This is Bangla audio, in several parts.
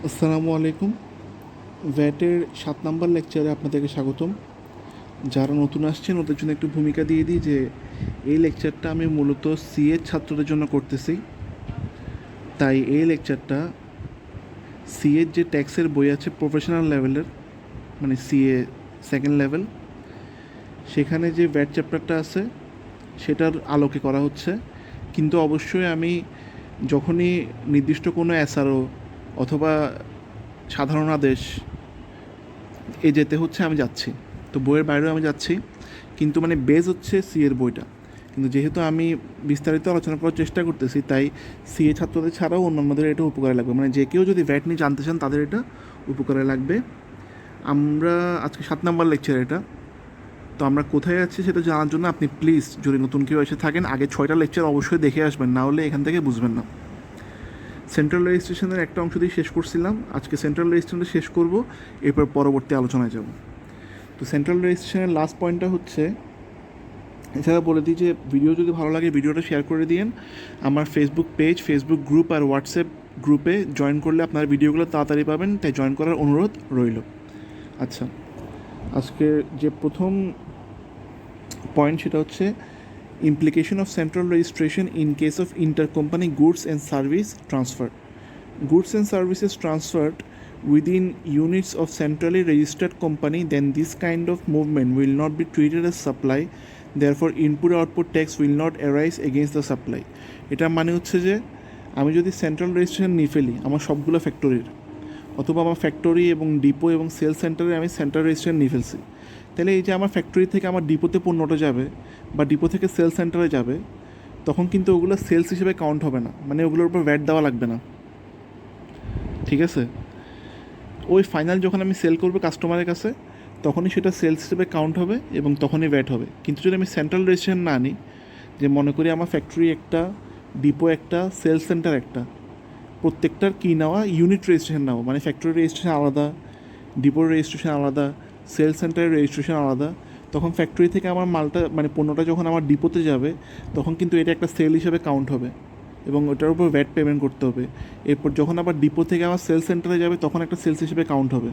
আসসালামু আলাইকুম। ভ্যাটের 7 নাম্বার লেকচারে আপনাদেরকে স্বাগতম। যারা নতুন আসছেন ওদের জন্য একটু ভূমিকা দিয়ে দিই যে এই লেকচারটা আমি মূলত সিএ ছাত্রদের জন্য করতেছি। তাই এই লেকচারটা সিএর যে ট্যাক্সের বই আছে প্রফেশনাল লেভেলের, মানে সিএ সেকেন্ড লেভেল, সেখানে যে ভ্যাট চ্যাপ্টারটা আছে সেটার আলোকে করা হচ্ছে। কিন্তু অবশ্যই আমি যখনই নির্দিষ্ট কোনো এসআরও অথবা সাধারণ আদেশ যেতে হচ্ছে আমি যাচ্ছি, তো বইয়ের বাইরেও আমি যাচ্ছি, কিন্তু মানে বেজ হচ্ছে সিএর বইটা। কিন্তু যেহেতু আমি বিস্তারিত আলোচনা করার চেষ্টা করতেছি, তাই সিএ ছাত্রদের ছাড়াও অন্যান্যদের এটা উপকারে লাগবে, মানে যে কেউ যদি ভ্যাট নিয়ে জানতে চান তাদের এটা উপকারে লাগবে। আমরা আজকে 7 নাম্বার লেকচার এটা। তো আমরা কোথায় আছি সেটা জানার জন্য আপনি প্লিজ, যদি নতুন কেউ এসে থাকেন, আগে 6টা লেকচার অবশ্যই দেখে আসবেন, না হলে এখান থেকে বুঝবেন না। সেন্ট্রাল রেজিস্ট্রেশনের একটা অংশ দিয়ে শেষ করছিলাম, আজকে সেন্ট্রাল রেজিস্ট্রেশনটা শেষ করব, এরপর পরবর্তী আলোচনায় যাব। তো সেন্ট্রাল রেজিস্ট্রেশনের লাস্ট পয়েন্টটা হচ্ছে, এছাড়া বলে দিই যে ভিডিও যদি ভালো লাগে ভিডিওটা শেয়ার করে দিন। আমার ফেসবুক পেজ, ফেসবুক গ্রুপ আর হোয়াটসঅ্যাপ গ্রুপে জয়েন করলে আপনার ভিডিওগুলো তাড়াতাড়ি পাবেন, তাই জয়েন করার অনুরোধ রইল। আচ্ছা, আজকে যে প্রথম পয়েন্ট সেটা হচ্ছে implication of central registration in case of inter company goods and service transfer. Goods and services transferred within units of centrally registered company, then this kind of movement will not be treated as supply, therefore input output tax will not arise against the supply. এটা মানে হচ্ছে যে আমি যদি সেন্ট্রাল রেজিস্ট্রেশন নিয়ে ফেলি আমার সবগুলো ফ্যাক্টরির, অথবা আমার ফ্যাক্টরি এবং ডিপো এবং সেল সেন্টারে আমি সেন্ট্রাল রেজিস্ট্রেশন নিয়ে ফেলছি, তাহলে এই যে আমার ফ্যাক্টরি থেকে আমার ডিপোতে পণ্যটা যাবে বা ডিপো থেকে সেল সেন্টারে যাবে, তখন কিন্তু ওগুলো সেলস হিসেবে কাউন্ট হবে না, মানে ওগুলোর উপর ভ্যাট দেওয়া লাগবে না। ঠিক আছে, ওই ফাইনাল যখন আমি সেল করবো কাস্টমারের কাছে, তখনই সেটা সেলস হিসেবে কাউন্ট হবে এবং তখনই ভ্যাট হবে। কিন্তু যদি আমি সেন্ট্রাল রেজিস্ট্রেশন না আনি, যে মনে করি আমার ফ্যাক্টরি একটা, ডিপো একটা, সেল সেন্টার একটা, প্রত্যেকটার কী নেওয়া ইউনিট রেজিস্ট্রেশন নেওয়া, মানে ফ্যাক্টরি রেজিস্ট্রেশন আলাদা, ডিপোর রেজিস্ট্রেশন আলাদা, সেল সেন্টারের রেজিস্ট্রেশন আলাদা, তখন ফ্যাক্টরি থেকে আমার মালটা মানে পণ্যটা যখন আমার ডিপোতে যাবে, তখন কিন্তু এটা একটা সেল হিসেবে কাউন্ট হবে এবং ওটার উপর ভ্যাট পেমেন্ট করতে হবে। এরপর যখন আবার ডিপো থেকে আমার সেল সেন্টারে যাবে, তখন একটা সেলস হিসেবে কাউন্ট হবে।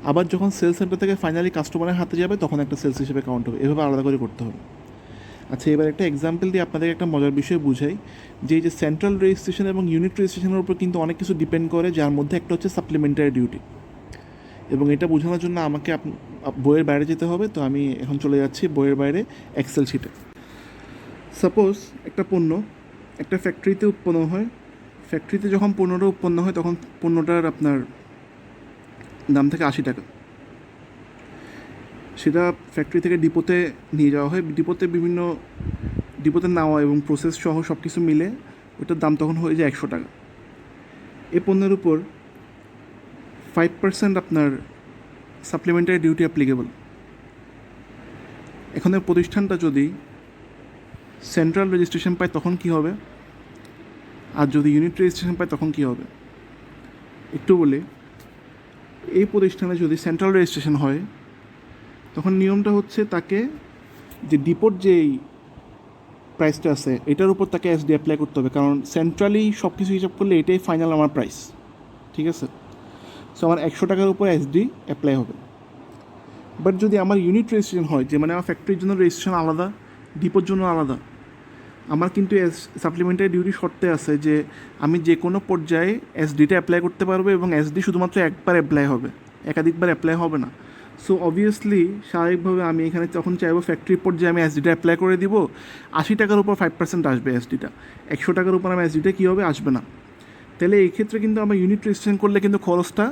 আবার যখন সেল সেন্টার থেকে ফাইনালি কাস্টমারের হাতে যাবে, তখন একটা সেলস হিসেবে কাউন্ট হবে। এভাবে আলাদা করে করতে হবে। আচ্ছা, এবার একটা এক্সাম্পল দিয়ে আপনাদের একটা মজার বিষয় বুঝাই, যে এই যে সেন্ট্রাল রেজিস্ট্রেশন এবং ইউনিট রেজিস্ট্রেশনের উপর কিন্তু অনেক কিছু ডিপেন্ড করে, যার মধ্যে একটা হচ্ছে সাপ্লিমেন্টারি ডিউটি। এবং এটা বোঝানোর জন্য আমাকে বইয়ের বাইরে যেতে হবে। তো আমি এখন চলে যাচ্ছি বইয়ের বাইরে এক্সেল শিটে। সাপোজ একটা পণ্য একটা ফ্যাক্টরিতে উৎপন্ন হয়। ফ্যাক্টরিতে যখন পণ্যটা উৎপন্ন হয়, তখন পণ্যটার আপনার দাম থাকে 80 টাকা। সেটা ফ্যাক্টরি থেকে ডিপোতে নিয়ে যাওয়া হয়। ডিপোতে নেওয়া এবং প্রসেস সহ সব কিছু মিলে ওটার দাম তখন হয়ে যায় 100 টাকা। এই পণ্যের উপর 5% আপনার সাপ্লিমেন্টারি ডিউটি অ্যাপ্লিকেবল। এখন এই প্রতিষ্ঠানটা যদি সেন্ট্রাল রেজিস্ট্রেশন পায় তখন কী হবে, আর যদি ইউনিট রেজিস্ট্রেশন পায় তখন কী হবে একটু বলি। এই প্রতিষ্ঠানে যদি সেন্ট্রাল রেজিস্ট্রেশন হয়, তখন নিয়মটা হচ্ছে তাকে যে ডিপোর যেই প্রাইসটা আছে এটার উপর তাকে এসডি অ্যাপ্লাই করতে হবে, কারণ সেন্ট্রালি সব কিছু হিসাব করলে এটাই ফাইনাল আমার প্রাইস। ঠিক আছে, সো আমার 100 টাকার উপর এসডি অ্যাপ্লাই হবে। বাট যদি আমার ইউনিট রেজিস্ট্রেশন হয়, যে মানে আমার ফ্যাক্টরির জন্য রেজিস্ট্রেশন আলাদা, ডিপোর জন্য আলাদা, আমার কিন্তু সাপ্লিমেন্টারি ডিউটি শর্তে আছে যে আমি যে কোনো পর্যায়ে এসডিটা অ্যাপ্লাই করতে পারবো এবং এসডি শুধুমাত্র একবার অ্যাপ্লাই হবে, একাধিকবার অ্যাপ্লাই হবে না। সো অবভিয়াসলি স্বাভাবিকভাবে আমি এখানে যখন চাইবো ফ্যাক্টরি পর্যায়ে আমি এসডিটা অ্যাপ্লাই করে দিব, 80 টাকার উপর 5% আসবে এসডিটা, 100 টাকার উপর আমার এসডিটা কী হবে, আসবে না। তাহলে এই ক্ষেত্রে কিন্তু আমার ইউনিট রেজিস্ট্রেশন করলে কিন্তু খরচটা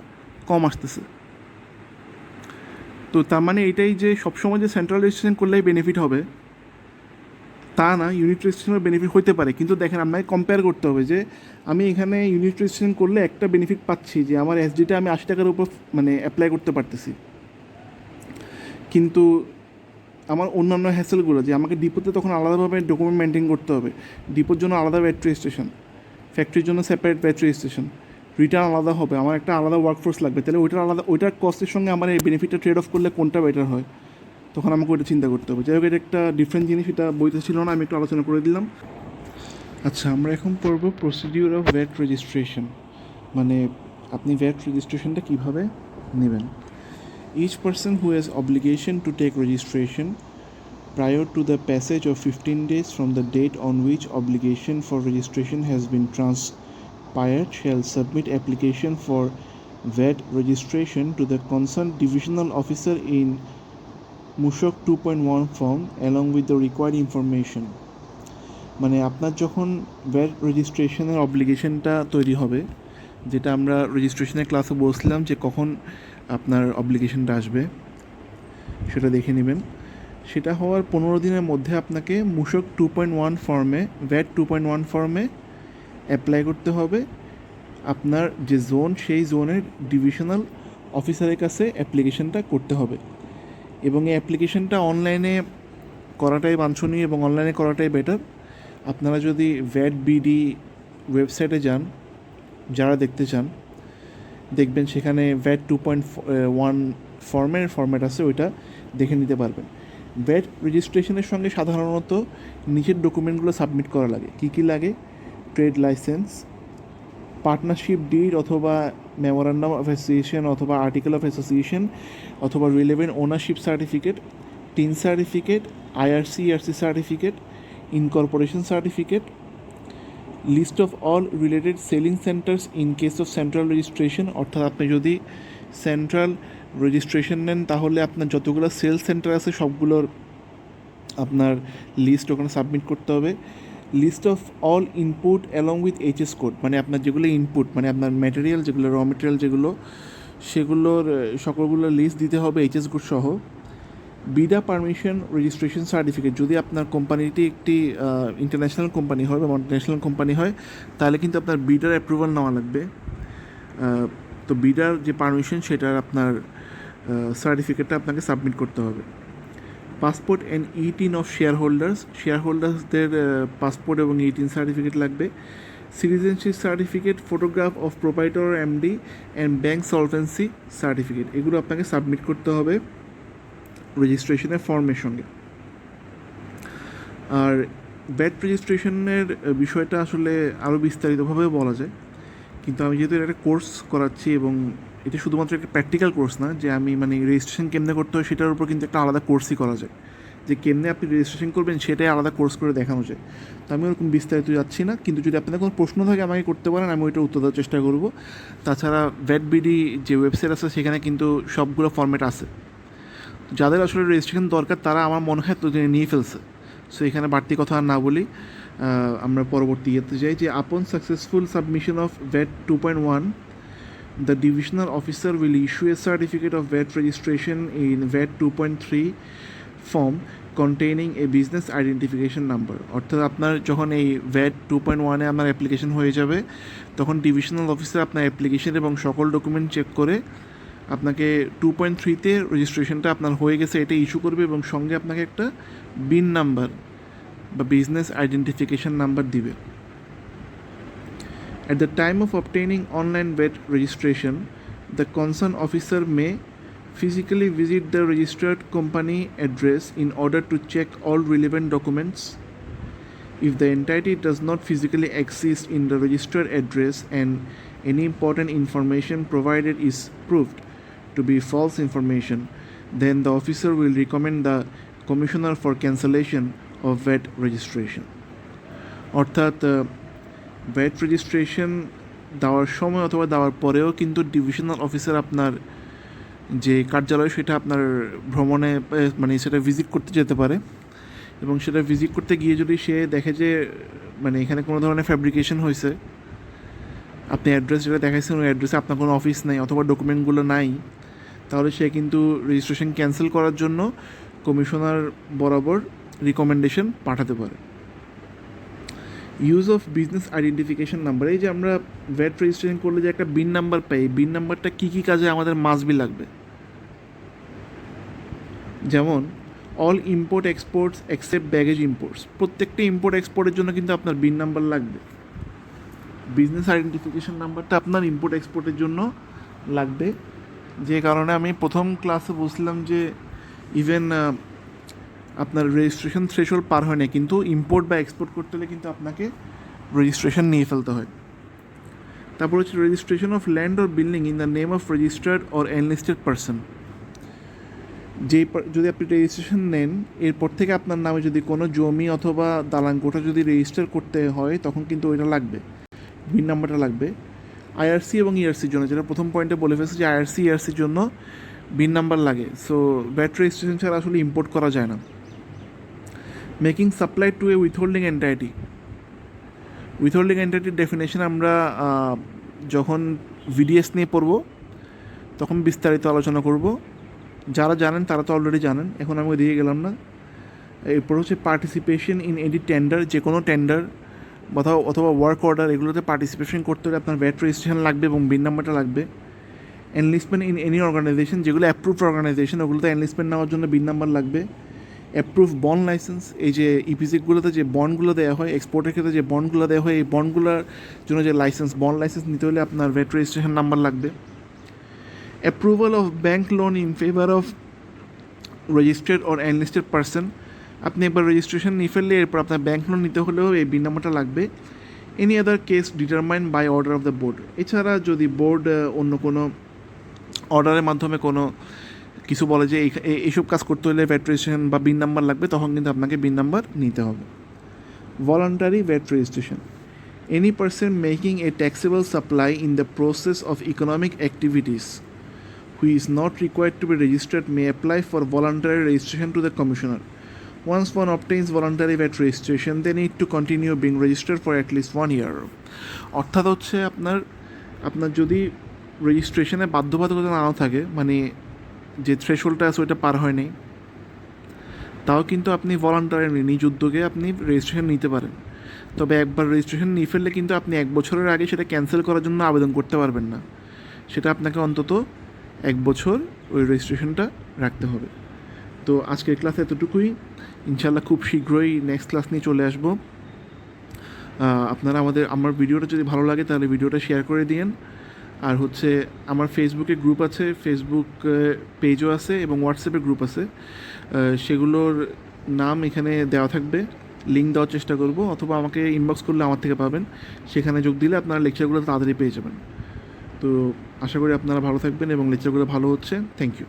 কম আসতেছে। তো তার মানে এটাই যে সবসময় যে সেন্ট্রাল রেজিস্ট্রেশন করলেই বেনিফিট হবে তা না, ইউনিট রেজিস্ট্রেশনের বেনিফিট হতে পারে। কিন্তু দেখেন, আপনাকে কম্পেয়ার করতে হবে যে আমি এখানে ইউনিট রেজিস্ট্রেশন করলে একটা বেনিফিট পাচ্ছি যে আমার এসডিটা আমি 80 টাকার উপর মানে অ্যাপ্লাই করতে পারতেছি, কিন্তু আমার অন্যান্য হ্যাসেলগুলো যে আমাকে ডিপোতে তখন আলাদাভাবে ডকুমেন্ট মেনটেন করতে হবে, ডিপোর জন্য আলাদা ভ্যাট রেজিস্ট্রেশন, ফ্যাক্টরির জন্য সেপারেট ভ্যাট রেজিস্ট্রেশন, রিটার্ন আলাদা হবে, আমার একটা আলাদা ওয়ার্কফোর্স লাগবে, তাহলে ওইটার কস্টের সঙ্গে আমার এই বেনিফিটটা ট্রেড অফ করলে কোনটা বেটার হয়, তখন আমাকে ওইটা চিন্তা করতে হবে। যাই হোক, এটা একটা ডিফারেন্ট জিনিস, এটা বইতে ছিল না, আমি একটু আলোচনা করে দিলাম। আচ্ছা, আমরা এখন পড়ব প্রসিডিউর অফ ভ্যাট রেজিস্ট্রেশন, মানে আপনি ভ্যাট রেজিস্ট্রেশনটা কীভাবে নেবেন। Each person who has obligation to take registration prior to the passage of 15 days from the date on which obligation for registration has been transpired shall submit application for VAT registration to the concerned divisional officer in MUSOC 2.1 form along with the required information. মানে আপনার যখন ভ্যাট রেজিস্ট্রেশনের অব্লিগেশনটা তৈরি হবে, যেটা আমরা রেজিস্ট্রেশনের ক্লাসে বলছিলাম যে কখন আপনার অব্লিগেশনটা আসবে সেটা দেখে নেবেন। সেটা হওয়ার 15 দিনের মধ্যে আপনাকে MUSOC 2.1 ফর্মে ভ্যাট 2.1 ফর্মে অ্যাপ্লাই করতে হবে। আপনার যে জোন সেই জোনের ডিভিশনাল অফিসারের কাছে অ্যাপ্লিকেশনটা করতে হবে এবং এই অ্যাপ্লিকেশনটা অনলাইনে করাটাই বাঞ্ছনীয় এবং অনলাইনে করাটাই বেটার। আপনারা যদি ভ্যাট বিডি ওয়েবসাইটে যান, যারা দেখতে চান দেখবেন সেখানে ভ্যাট 2.1 ফর্মের ফরম্যাট আছে, ওইটা দেখে নিতে পারবেন। ভ্যাট রেজিস্ট্রেশনের সঙ্গে সাধারণত নিচের ডকুমেন্টগুলো সাবমিট করা লাগে। কী কী লাগে? ট্রেড লাইসেন্স, পার্টনারশিপ ডিড অথবা মেমোরান্ডাম অফ অ্যাসোসিয়েশন অথবা আর্টিকেল অফ অ্যাসোসিয়েশন অথবা relevant ownership certificate, TIN certificate, IRC/ERC certificate, incorporation certificate, list of all related selling centres in case of central registration, অর্থাৎ আপনি যদি সেন্ট্রাল রেজিস্ট্রেশন নেন তাহলে আপনার যতগুলো সেল সেন্টার আছে সবগুলোর আপনার লিস্ট ওখানে সাবমিট করতে হবে। List of all input along with HS code, মানে আপনার যেগুলো ইনপুট মানে আপনার ম্যাটেরিয়াল যেগুলো র মেটেরিয়াল যেগুলো সেগুলোর সকলগুলো লিস্ট দিতে হবে HS কোড সহ। বিডা পারমিশন রেজিস্ট্রেশন সার্টিফিকেট, যদি আপনার কোম্পানিটি একটি ইন্টারন্যাশনাল কোম্পানি হয় বা মাল্টিন্যাশনাল কোম্পানি হয় তাহলে কিন্তু আপনার বিডার অ্যাপ্রুভাল নেওয়া লাগবে। তো বিডার যে পারমিশন সেটার আপনার সার্টিফিকেটটা আপনাকে সাবমিট করতে হবে। পাসপোর্ট অ্যান্ড ইটিন অফ শেয়ারহোল্ডার্সদের পাসপোর্ট এবং ইটিন সার্টিফিকেট লাগবে। Citizenship certificate, photograph of proprietor MD and bank solvency certificate, এগুলো আপনাকে সাবমিট করতে হবে রেজিস্ট্রেশনের ফর্মের সঙ্গে। আর ভ্যাট রেজিস্ট্রেশনের বিষয়টা আসলে আরও বিস্তারিতভাবে বলা যায়, কিন্তু আমি যেহেতু এটা একটা কোর্স করাচ্ছি এবং এটা শুধুমাত্র একটা প্র্যাকটিক্যাল কোর্স না যে আমি মানে রেজিস্ট্রেশন কেমনে করতে হয় সেটার উপর কিন্তু একটা আলাদা কোর্সই করা যায়, যে কেমনে আপনি রেজিস্ট্রেশন করবেন সেটাই আলাদা কোর্স করে দেখানো যায়। তো আমি ওরকম বিস্তারিত যাচ্ছি না, কিন্তু যদি আপনাদের কোনো প্রশ্ন থাকে আমাকে করতে পারেন, আমি ওইটা উত্তর দেওয়ার চেষ্টা করব। তাছাড়া ভ্যাট বিডি যে ওয়েবসাইট আছে সেখানে কিন্তু সবগুলো ফর্ম্যাট আছে। যাদের আসলে রেজিস্ট্রেশন দরকার তারা আমার মনে হয় তো নিয়ে ফেলছে। সো এখানে বাড়তি কথা আর না বলি, আমরা পরবর্তী ইয়েতে যাই যে আপন successful submission of VAT 2.1 the divisional officer will issue a certificate of VAT registration in VAT 2.3 form containing a business identification number। অর্থাৎ আপনার যখন এই VAT 2.1-এ আপনার অ্যাপ্লিকেশন হয়ে যাবে তখন ডিভিশনাল অফিসার আপনার অ্যাপ্লিকেশন এবং সকল ডকুমেন্ট চেক করে আপনাকে 2.3-তে রেজিস্ট্রেশনটা আপনার হয়ে গেছে এটা ইস্যু করবে এবং সঙ্গে আপনাকে একটা বিন নাম্বার বা বিজনেস আইডেন্টিফিকেশন নাম্বার দিবে। At the time of obtaining online VAT registration, the concerned officer may physically visit the registered company address in order to check all relevant documents. If the entity does not physically exist in the registered address and any important information provided is proved to be false information, then the officer will recommend the commissioner for cancellation of VAT registration. অর্থাৎ ভ্যাট রেজিস্ট্রেশন দেওয়ার সময় অথবা দেওয়ার পরেও কিন্তু ডিভিশনাল অফিসার আপনার যে কার্যালয় সেটা আপনার ভ্রমণে মানে সেটা ভিজিট করতে যেতে পারে এবং সেটা ভিজিট করতে গিয়ে যদি সে দেখে যে মানে এখানে কোনো ধরনের ফ্যাব্রিকেশন হয়েছে, আপনি অ্যাড্রেস যেটা দেখাইছেন ওই অ্যাড্রেসে আপনার কোনো অফিস নাই অথবা ডকুমেন্টগুলো নাই, তাহলে সে কিন্তু রেজিস্ট্রেশন ক্যান্সেল করার জন্য কমিশনার বরাবর রিকমেন্ডেশন পাঠাতে পারে। Use of business identification number, এই যে আমরা ভ্যাট রেজিস্ট্রেশন করলে যে একটা বিন নাম্বার পাই, বিন নাম্বারটা কী কী কাজে আমাদের মাস্ট বি লাগবে। যেমন all import exports except baggage imports, প্রত্যেকটা ইম্পোর্ট এক্সপোর্টের জন্য কিন্তু আপনার বিন নাম্বার লাগবে। বিজনেস আইডেন্টিফিকেশন নাম্বারটা আপনার ইম্পোর্ট এক্সপোর্টের জন্য লাগবে, যে কারণে আমি প্রথম ক্লাসে বলছিলাম যে ইভেন আপনার রেজিস্ট্রেশন থ্রেশহোল্ড পার হয় না, কিন্তু ইম্পোর্ট বা এক্সপোর্ট করতে হলে কিন্তু আপনাকে রেজিস্ট্রেশন নিয়ে ফেলতে হয়। তারপর হচ্ছে registration of land or building in the name of registered or enlisted person. যদি আপনি রেজিস্ট্রেশন নেন, এরপর থেকে আপনার নামে যদি কোনো জমি অথবা দালান কোঠা যদি রেজিস্টার করতে হয়, তখন কিন্তু ওইটা লাগবে, বিন নাম্বারটা লাগবে। আইআরসি এবং ইআরসির জন্য, যেটা প্রথম পয়েন্টে বলে ফেলছে যে আইআরসি ইআরসির জন্য বিন নাম্বার লাগে। সো ভ্যাট রেজিস্ট্রেশন ছাড়া আসলে ইম্পোর্ট করা যায় না। Making supply to a withholding entity. Withholding এন্টাইটির ডেফিনেশন আমরা যখন ভিডিএস নিয়ে পড়ব তখন বিস্তারিত আলোচনা করব। যারা জানেন তারা তো অলরেডি জানেন, এখন আমি ওইদিকে গেলাম না। এরপর হচ্ছে পার্টিসিপেশন ইন এনি টেন্ডার, যে কোনো টেন্ডার অথবা ওয়ার্ক অর্ডার, এগুলোতে পার্টিসিপেশন করতে হলে আপনার ভ্যাট রেজিস্ট্রেশন লাগবে এবং বিন নাম্বারটা লাগবে। এনলিস্টমেন্ট ইন এনি অর্গানাইজেশন, যেগুলো অ্যাপ্রুভড অর্গানাইজেশন, ওগুলোতে এনলিস্টমেন্ট নেওয়ার জন্য বিন নাম্বার লাগবে। অ্যাপ্রুভ বন্ড লাইসেন্স, এই যে ইপিজিগুলোতে যে বন্ডগুলো দেওয়া হয়, এক্সপোর্টের ক্ষেত্রে যে বন্ডগুলো দেওয়া হয়, এই বন্ডগুলোর জন্য যে লাইসেন্স, বন্ড লাইসেন্স নিতে হলে আপনার ভ্যাট রেজিস্ট্রেশন নাম্বার লাগবে। Approval of bank loan in favour of registered or enlisted person, আপনি একবার রেজিস্ট্রেশন নিয়ে ফেললে এরপর আপনার ব্যাঙ্ক লোন নিতে হলেও এই বিন নাম্বারটা লাগবে। Any other case determined by order of the board, এছাড়া যদি বোর্ড অন্য কোনো অর্ডারের মাধ্যমে কোনো কিছু বলে যে এইসব কাজ করতে হলে ভ্যাট রেজিস্ট্রেশন বা বিন নাম্বার লাগবে, তখন কিন্তু আপনাকে বিন নাম্বার নিতে হবে। Voluntary VAT registration, any person making A taxable supply in the process of economic activities who is not required to be registered may apply for voluntary registration to the commissioner. Once one obtains voluntary VAT registration, they need to continue being registered for at least 1 year. অর্থাৎ হচ্ছে আপনার যদি রেজিস্ট্রেশনে বাধ্যবাধকতা নাও থাকে, মানে যে থ্রেশহোল্ডটা আছে ওইটা পার হয়নি, তাও কিন্তু আপনি ভলান্টারি নিজ উদ্যোগে আপনি রেজিস্ট্রেশন নিতে পারেন। তবে একবার রেজিস্ট্রেশন নিয়ে ফেললে কিন্তু আপনি 1 বছরের আগে সেটা ক্যান্সেল করার জন্য আবেদন করতে পারবেন না। সেটা আপনাকে অন্তত 1 বছর ওই রেজিস্ট্রেশনটা রাখতে হবে। তো আজকের ক্লাস এতটুকুই, ইনশাল্লাহ খুব শীঘ্রই নেক্সট ক্লাস নিয়ে চলে আসবো। আপনারা আমার ভিডিওটা যদি ভালো লাগে তাহলে ভিডিওটা শেয়ার করে দিন। আর হচ্ছে আমার ফেসবুকে গ্রুপ আছে, ফেসবুক পেজও আছে এবং হোয়াটসঅ্যাপে গ্রুপ আছে, সেগুলোর নাম এখানে দেওয়া থাকবে, লিঙ্ক দেওয়ার চেষ্টা করব, অথবা আমাকে ইনবক্স করলে আমার থেকে পাবেন। সেখানে যোগ দিলে আপনারা লেকচারগুলো তাড়াতাড়ি পেয়ে যাবেন। তো আশা করি আপনারা ভালো থাকবেন এবং লেকচারগুলো ভালো হচ্ছে। Thank you.